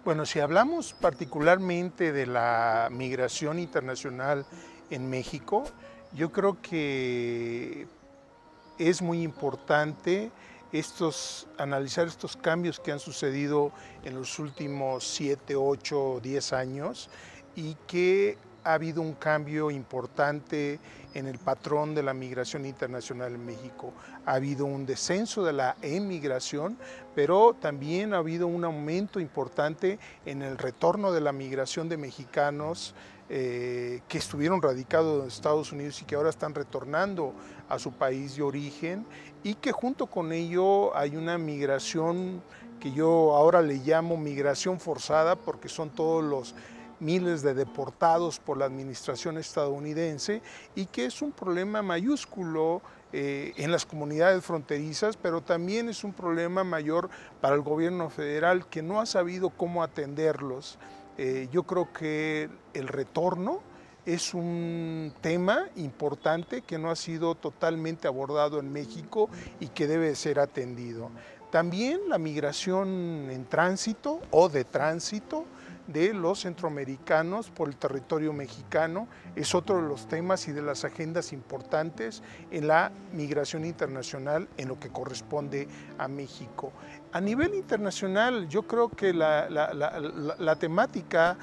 Bueno, si hablamos particularmente de la migración internacional en México, yo creo que es muy importante analizar estos cambios que han sucedido en los últimos 7, 8, 10 años y que ha habido un cambio importante en el patrón de la migración internacional en México. Ha habido un descenso de la emigración, pero también ha habido un aumento importante en el retorno de la migración de mexicanos que estuvieron radicados en Estados Unidos y que ahora están retornando a su país de origen, y que junto con ello hay una migración que yo ahora le llamo migración forzada, porque son todos los miles de deportados por la administración estadounidense, y que es un problema mayúsculo en las comunidades fronterizas, pero también es un problema mayor para el gobierno federal, que no ha sabido cómo atenderlos. Yo creo que el retorno es un tema importante que no ha sido totalmente abordado en México y que debe ser atendido. También la migración en tránsito o de tránsito de los centroamericanos por el territorio mexicano es otro de los temas y de las agendas importantes en la migración internacional en lo que corresponde a México. A nivel internacional, yo creo que la temática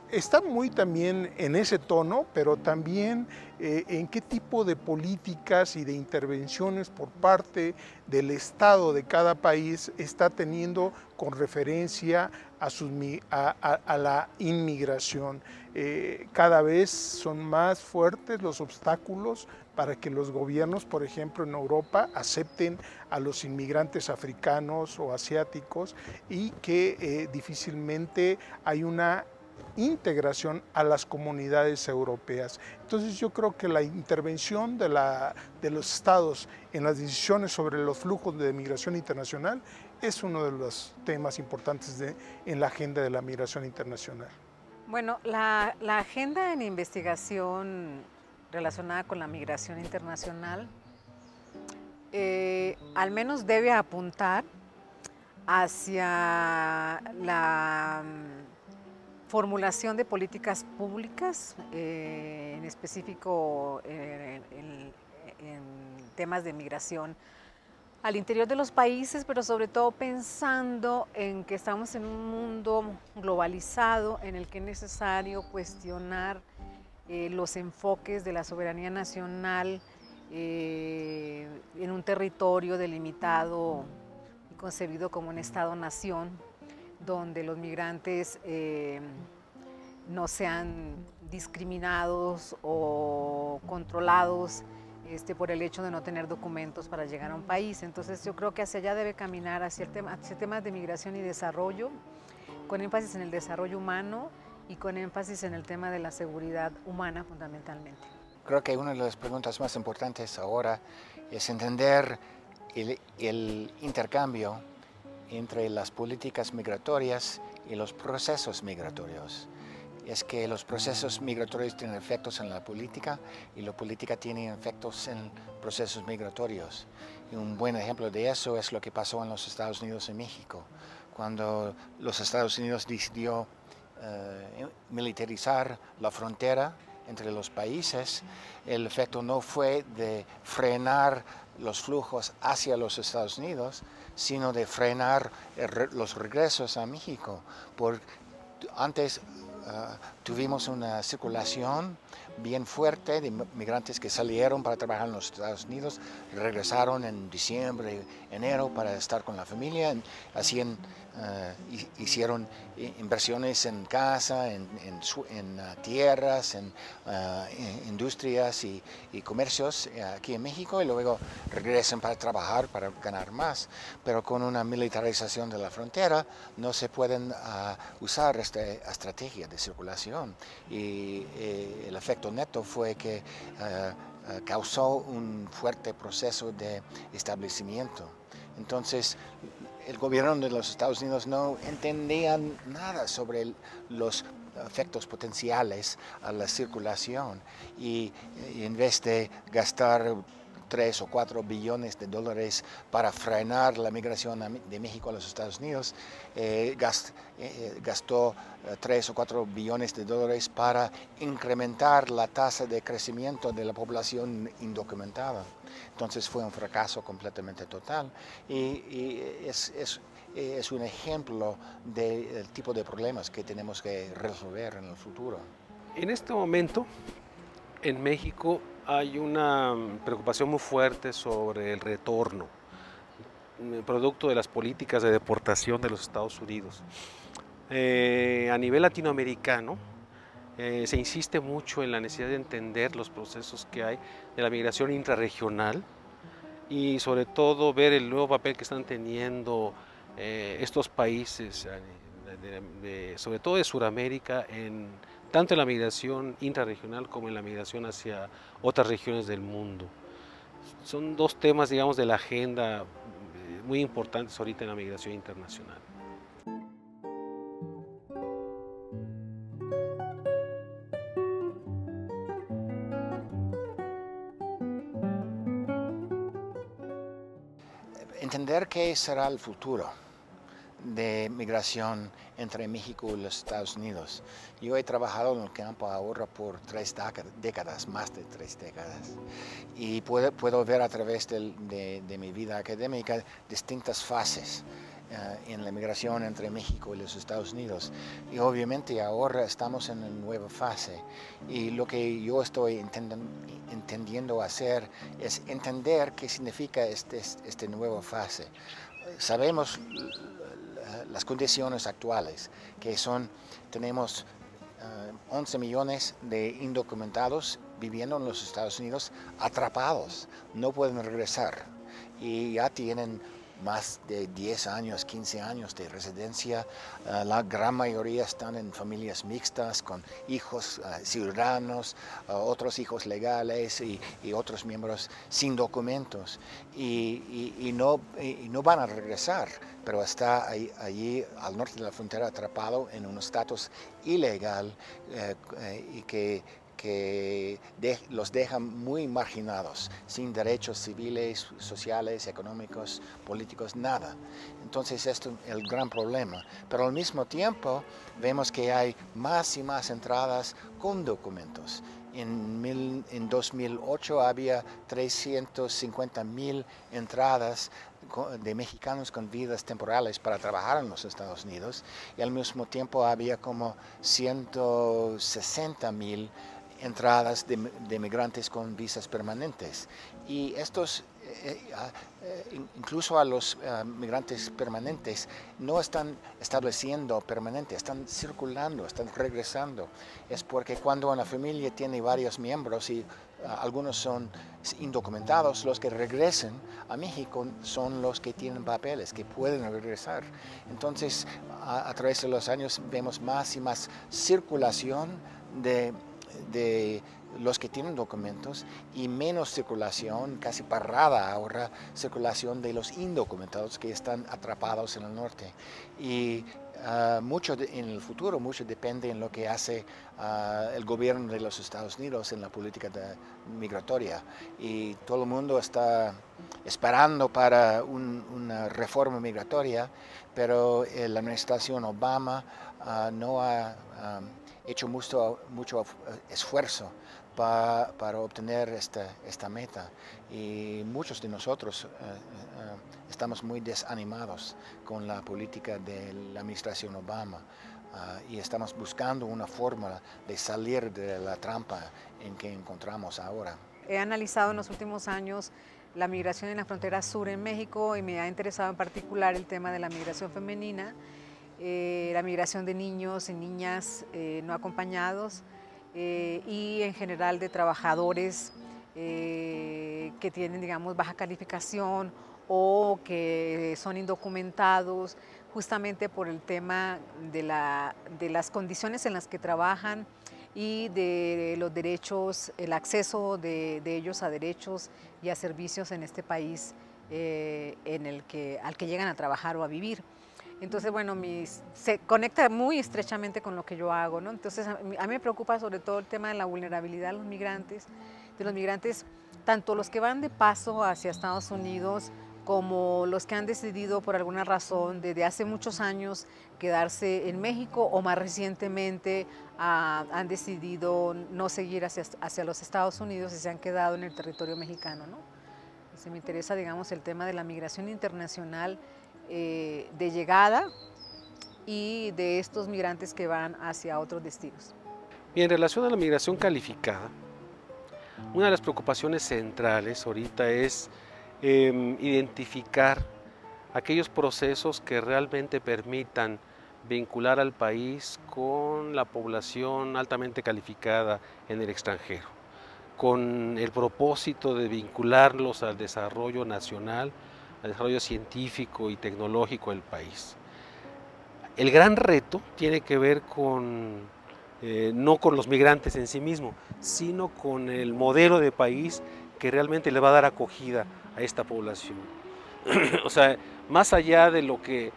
está muy también en ese tono, pero también en qué tipo de políticas y de intervenciones por parte del Estado de cada país está teniendo con referencia a la inmigración. Cada vez son más fuertes los obstáculos para que los gobiernos, por ejemplo en Europa, acepten a los inmigrantes africanos o asiáticos, y que difícilmente hay una integración a las comunidades europeas. Entonces yo creo que la intervención de los estados en las decisiones sobre los flujos de migración internacional es uno de los temas importantes en la agenda de la migración internacional. Bueno, la agenda en investigación relacionada con la migración internacional al menos debe apuntar hacia la formulación de políticas públicas, en específico en temas de migración al interior de los países, pero sobre todo pensando en que estamos en un mundo globalizado en el que es necesario cuestionar los enfoques de la soberanía nacional en un territorio delimitado y concebido como un Estado-nación, donde los migrantes no sean discriminados o controlados por el hecho de no tener documentos para llegar a un país. Entonces yo creo que hacia allá debe caminar, hacia temas de migración y desarrollo, con énfasis en el desarrollo humano y con énfasis en el tema de la seguridad humana fundamentalmente. Creo que una de las preguntas más importantes ahora es entender el intercambio entre las políticas migratorias y los procesos migratorios. Es que los procesos migratorios tienen efectos en la política y la política tiene efectos en procesos migratorios. Y un buen ejemplo de eso es lo que pasó en los Estados Unidos y México. Cuando los Estados Unidos decidió militarizar la frontera entre los países, el efecto no fue de frenar los flujos hacia los Estados Unidos, sino de frenar los regresos a México. Antes tuvimos una circulación bien fuerte de migrantes que salieron para trabajar en los Estados Unidos, regresaron en diciembre, enero para estar con la familia, hicieron inversiones en casa, en tierras, en industrias y comercios aquí en México, y luego regresan para trabajar, para ganar más. Pero con una militarización de la frontera no se pueden usar esta estrategia de circulación, y el efecto neto fue que causó un fuerte proceso de establecimiento. Entonces, el gobierno de los Estados Unidos no entendía nada sobre los efectos potenciales a la circulación, y en vez de gastar 3 o 4 billones de dólares para frenar la migración de México a los Estados Unidos, gastó 3 o 4 billones de dólares para incrementar la tasa de crecimiento de la población indocumentada. Entonces fue un fracaso completamente total y es un ejemplo del tipo de problemas que tenemos que resolver en el futuro. En este momento, en México hay una preocupación muy fuerte sobre el retorno, producto de las políticas de deportación de los Estados Unidos. A nivel latinoamericano, se insiste mucho en la necesidad de entender los procesos que hay de la migración intrarregional y sobre todo ver el nuevo papel que están teniendo estos países, sobre todo de Sudamérica, tanto en la migración intrarregional como en la migración hacia otras regiones del mundo. Son dos temas, digamos, de la agenda muy importantes ahorita en la migración internacional. Entender qué será el futuro de migración entre México y los Estados Unidos. Yo he trabajado en el campo ahora por 3 décadas, más de 3 décadas, y puedo ver a través de mi vida académica distintas fases en la migración entre México y los Estados Unidos. Y obviamente ahora estamos en una nueva fase y lo que yo estoy entendiendo hacer es entender qué significa esta nueva fase. Sabemos las condiciones actuales, que tenemos 11 millones de indocumentados viviendo en los Estados Unidos atrapados, no pueden regresar y ya tienen más de 10 años, 15 años de residencia. La gran mayoría están en familias mixtas con hijos ciudadanos, otros hijos legales y otros miembros sin documentos. Y no van a regresar, pero está allí al norte de la frontera atrapado en un estatus ilegal y que los dejan muy marginados, sin derechos civiles, sociales, económicos, políticos, nada. Entonces esto es el gran problema. Pero al mismo tiempo vemos que hay más y más entradas con documentos. En 2008 había 350,000 entradas de mexicanos con visas temporales para trabajar en los Estados Unidos y al mismo tiempo había como 160,000 entradas de migrantes con visas permanentes. Y estos, incluso a los migrantes permanentes, no están estableciendo permanente, están circulando, están regresando. Es porque cuando una familia tiene varios miembros y algunos son indocumentados, los que regresen a México son los que tienen papeles, que pueden regresar. Entonces, a través de los años vemos más y más circulación de los que tienen documentos y menos circulación, casi parada ahora, circulación de los indocumentados que están atrapados en el norte. Y en el futuro, mucho depende en lo que hace el gobierno de los Estados Unidos en la política migratoria. Y todo el mundo está esperando para una reforma migratoria, pero la administración Obama no ha hecho mucho esfuerzo para obtener esta meta y muchos de nosotros estamos muy desanimados con la política de la administración Obama y estamos buscando una forma de salir de la trampa en que encontramos ahora. He analizado en los últimos años la migración en la frontera sur en México y me ha interesado en particular el tema de la migración femenina, la migración de niños y niñas no acompañados y en general de trabajadores que tienen, digamos, baja calificación o que son indocumentados, justamente por el tema de las condiciones en las que trabajan y de los derechos, el acceso de ellos a derechos y a servicios en este país al que llegan a trabajar o a vivir. Entonces, bueno, se conecta muy estrechamente con lo que yo hago, ¿no? Entonces, a mí me preocupa sobre todo el tema de la vulnerabilidad de los migrantes tanto los que van de paso hacia Estados Unidos como los que han decidido por alguna razón desde hace muchos años quedarse en México o más recientemente han decidido no seguir hacia los Estados Unidos y se han quedado en el territorio mexicano, ¿no? Me interesa, digamos, el tema de la migración internacional de llegada y de estos migrantes que van hacia otros destinos. Y en relación a la migración calificada, una de las preocupaciones centrales ahorita es identificar aquellos procesos que realmente permitan vincular al país con la población altamente calificada en el extranjero, con el propósito de vincularlos al desarrollo nacional, al desarrollo científico y tecnológico del país. El gran reto tiene que ver con, no con los migrantes en sí mismos, sino con el modelo de país que realmente le va a dar acogida a esta población. O sea, más allá de lo que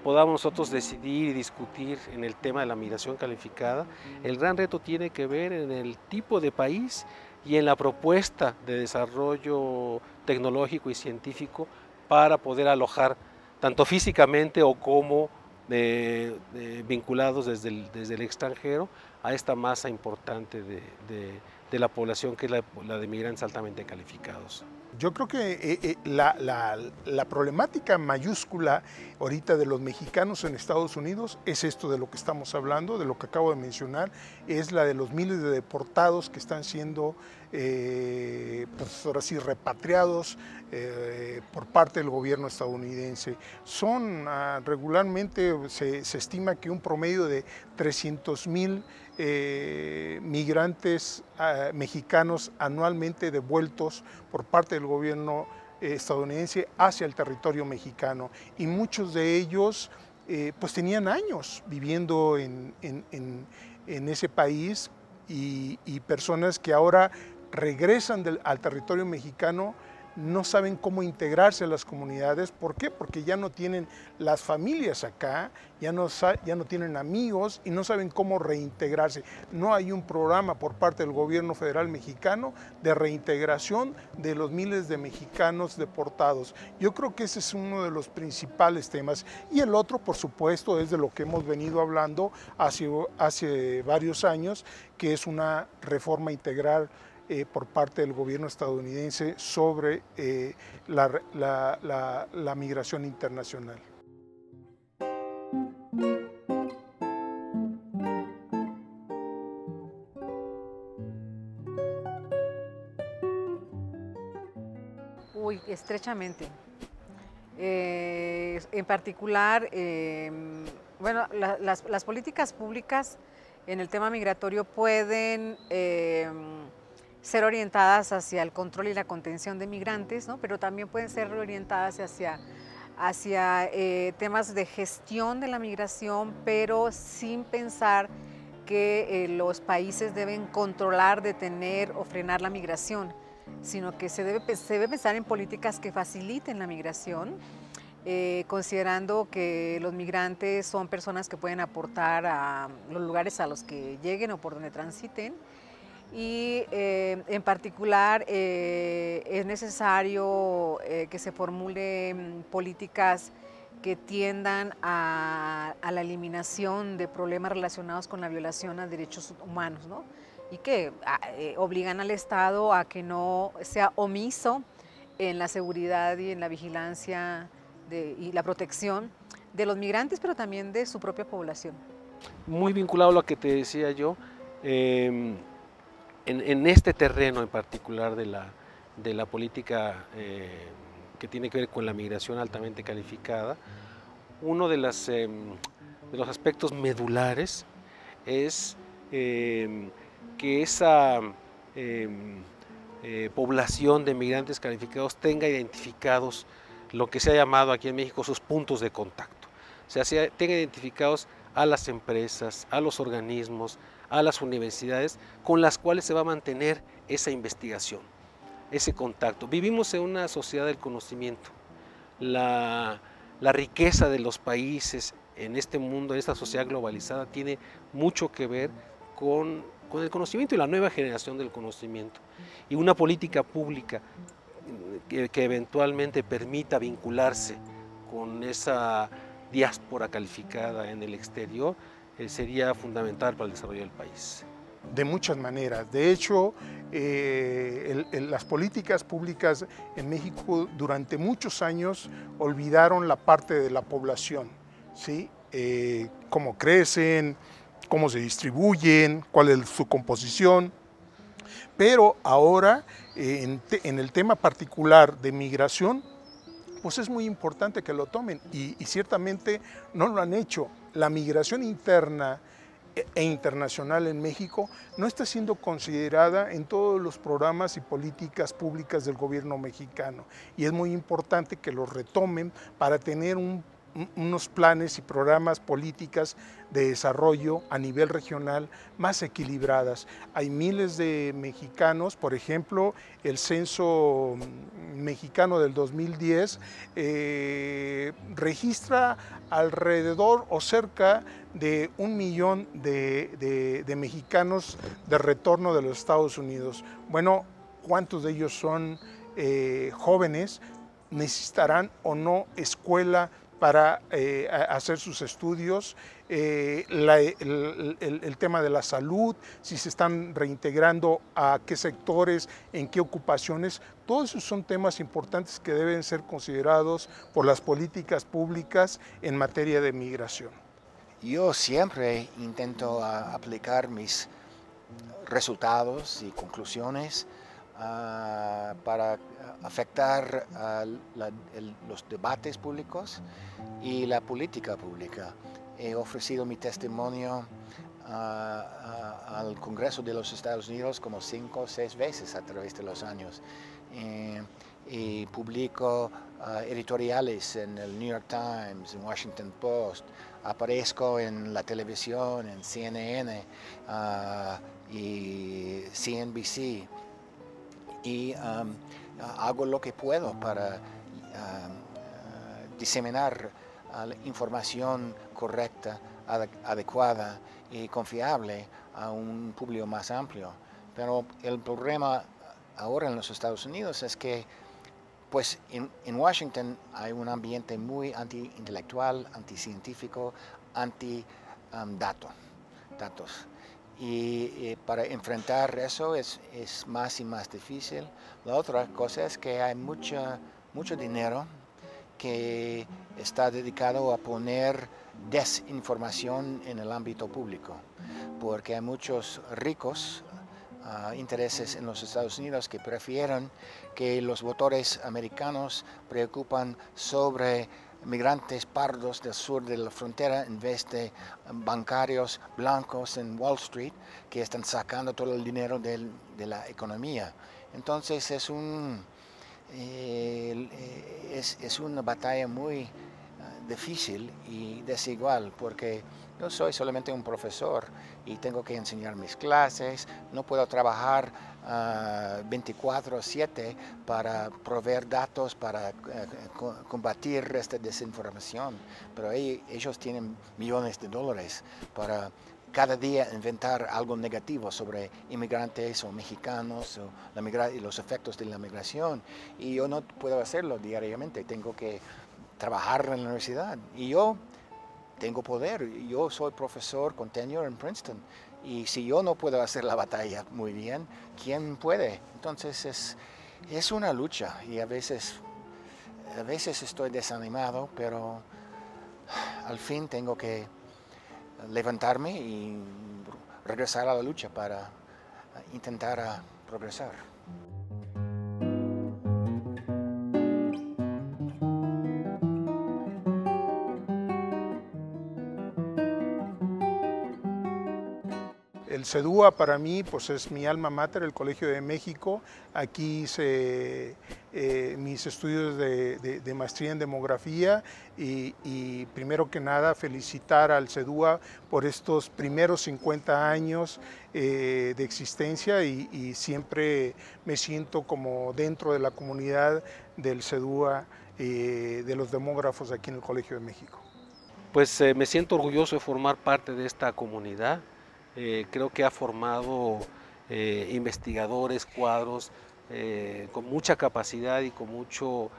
podamos nosotros decidir y discutir en el tema de la migración calificada, el gran reto tiene que ver en el tipo de país y en la propuesta de desarrollo tecnológico y científico para poder alojar tanto físicamente o como vinculados desde el extranjero a esta masa importante de la población que es la de migrantes altamente calificados. Yo creo que la problemática mayúscula ahorita de los mexicanos en Estados Unidos es esto de lo que estamos hablando, de lo que acabo de mencionar, es la de los miles de deportados que están siendo, pues ahora sí, repatriados por parte del gobierno estadounidense. Son regularmente, se estima que un promedio de 300,000 migrantes mexicanos anualmente devueltos por parte del gobierno estadounidense hacia el territorio mexicano, y muchos de ellos pues tenían años viviendo en ese país, y personas que ahora regresan al territorio mexicano no saben cómo integrarse a las comunidades. ¿Por qué? Porque ya no tienen las familias acá, ya no tienen amigos y no saben cómo reintegrarse. No hay un programa por parte del gobierno federal mexicano de reintegración de los miles de mexicanos deportados. Yo creo que ese es uno de los principales temas. Y el otro, por supuesto, es de lo que hemos venido hablando hace varios años, que es una reforma integral por parte del gobierno estadounidense sobre la migración internacional. Uy, estrechamente. En particular, bueno, las políticas públicas en el tema migratorio pueden ser orientadas hacia el control y la contención de migrantes, ¿no? Pero también pueden ser orientadas hacia temas de gestión de la migración, pero sin pensar que los países deben controlar, detener o frenar la migración, sino que se debe pensar en políticas que faciliten la migración, considerando que los migrantes son personas que pueden aportar a los lugares a los que lleguen o por donde transiten. Y en particular es necesario que se formulen políticas que tiendan a la eliminación de problemas relacionados con la violación a derechos humanos, ¿no? Y que obligan al Estado a que no sea omiso en la seguridad y en la vigilancia y la protección de los migrantes, pero también de su propia población. Muy vinculado a lo que te decía yo, en este terreno en particular de la política que tiene que ver con la migración altamente calificada, uno de los aspectos medulares es que esa población de migrantes calificados tenga identificados lo que se ha llamado aquí en México sus puntos de contacto. O sea, tenga identificados a las empresas, a los organismos, a las universidades con las cuales se va a mantener esa investigación, ese contacto. Vivimos en una sociedad del conocimiento. La riqueza de los países en este mundo, en esta sociedad globalizada, tiene mucho que ver con con el conocimiento y la nueva generación del conocimiento, y una política pública que eventualmente permita vincularse con esa diáspora calificada en el exterior, sería fundamental para el desarrollo del país. De muchas maneras. De hecho, las políticas públicas en México durante muchos años olvidaron la parte de la población, ¿sí? Cómo crecen, cómo se distribuyen, cuál es su composición. Pero ahora, en el tema particular de migración, pues es muy importante que lo tomen y ciertamente no lo han hecho. La migración interna e internacional en México no está siendo considerada en todos los programas y políticas públicas del gobierno mexicano, y es muy importante que los retomen para tener unos planes y programas, políticas de desarrollo a nivel regional más equilibradas. Hay miles de mexicanos, por ejemplo, el censo mexicano del 2010 registra alrededor o cerca de 1 millón de mexicanos de retorno de los Estados Unidos. Bueno, ¿cuántos de ellos son jóvenes? ¿Necesitarán o no escuela para hacer sus estudios? El tema de la salud, si se están reintegrando, a qué sectores, en qué ocupaciones, todos esos son temas importantes que deben ser considerados por las políticas públicas en materia de migración. Yo siempre intento aplicar mis resultados y conclusiones para afectar los debates públicos y la política pública. He ofrecido mi testimonio al Congreso de los Estados Unidos como 5 o 6 veces a través de los años. Y publico editoriales en el New York Times, en Washington Post, aparezco en la televisión, en CNN y CNBC, y hago lo que puedo para diseminar información correcta, adecuada y confiable a un público más amplio. Pero el problema ahora en los Estados Unidos es que pues en Washington hay un ambiente muy anti-intelectual, anti-científico, anti-datos. Y para enfrentar eso es más y más difícil. La otra cosa es que hay mucho dinero que está dedicado a poner desinformación en el ámbito público, porque hay muchos ricos intereses en los Estados Unidos que prefieren que los votores americanos preocupan sobre migrantes pardos del sur de la frontera en vez de bancarios blancos en Wall Street que están sacando todo el dinero de la economía. Entonces es una batalla muy difícil y desigual, porque yo soy solamente un profesor y tengo que enseñar mis clases, no puedo trabajar 24/7 para proveer datos, para combatir esta desinformación, pero ellos tienen millones de dólares para cada día inventar algo negativo sobre inmigrantes o mexicanos y los efectos de la migración, y yo no puedo hacerlo diariamente, tengo que trabajar en la universidad y yo tengo poder, yo soy profesor con tenure en Princeton, y si yo no puedo hacer la batalla muy bien, ¿quién puede? Entonces es una lucha, y a veces estoy desanimado, pero al fin tengo que levantarme y regresar a la lucha para intentar progresar. El CEDUA para mí pues es mi alma mater, el Colegio de México. Aquí hice mis estudios de maestría en demografía, y primero que nada felicitar al CEDUA por estos primeros 50 años de existencia, y siempre me siento como dentro de la comunidad del CEDUA, de los demógrafos aquí en el Colegio de México. Pues me siento orgulloso de formar parte de esta comunidad. creo que ha formado investigadores, cuadros con mucha capacidad y con mucho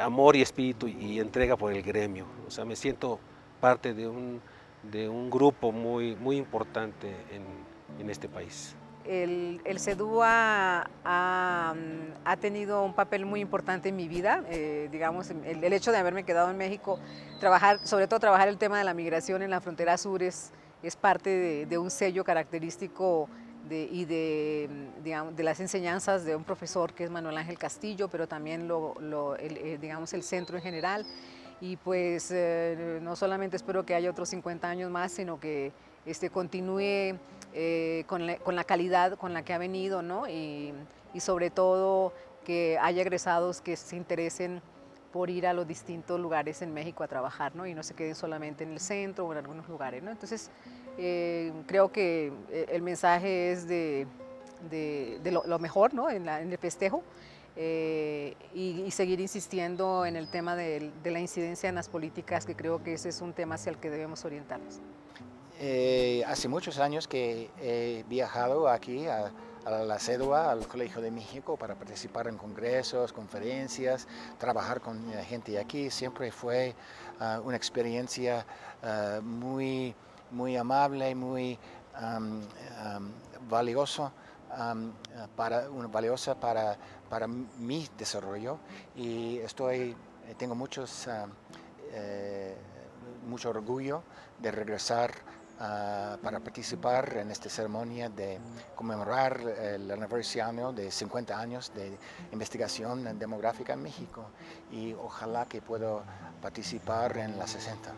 amor y espíritu y entrega por el gremio. O sea, me siento parte de un grupo muy importante en este país. El CEDUA ha tenido un papel muy importante en mi vida, digamos, el hecho de haberme quedado en México, sobre todo trabajar el tema de la migración en la frontera sur es parte de un sello característico digamos, de las enseñanzas de un profesor que es Manuel Ángel Castillo, pero también digamos, el centro en general. Y pues no solamente espero que haya otros 50 años más, sino que continúe con la calidad con la que ha venido, ¿no? Y sobre todo que haya egresados que se interesen por ir a los distintos lugares en México a trabajar, ¿no? Y no se queden solamente en el centro o en algunos lugares, ¿no? Entonces, creo que el mensaje es de lo mejor, ¿no? En el festejo. Y seguir insistiendo en el tema de la incidencia en las políticas, que creo que ese es un tema hacia el que debemos orientarnos. Hace muchos años que he viajado aquí a la CEDUA, al Colegio de México, para participar en congresos, conferencias, trabajar con gente aquí. Siempre fue una experiencia muy amable, muy valiosa para mi desarrollo, y tengo mucho orgullo de regresar para participar en esta ceremonia de conmemorar el aniversario de 50 años de investigación demográfica en México, y ojalá que pueda participar en la 60.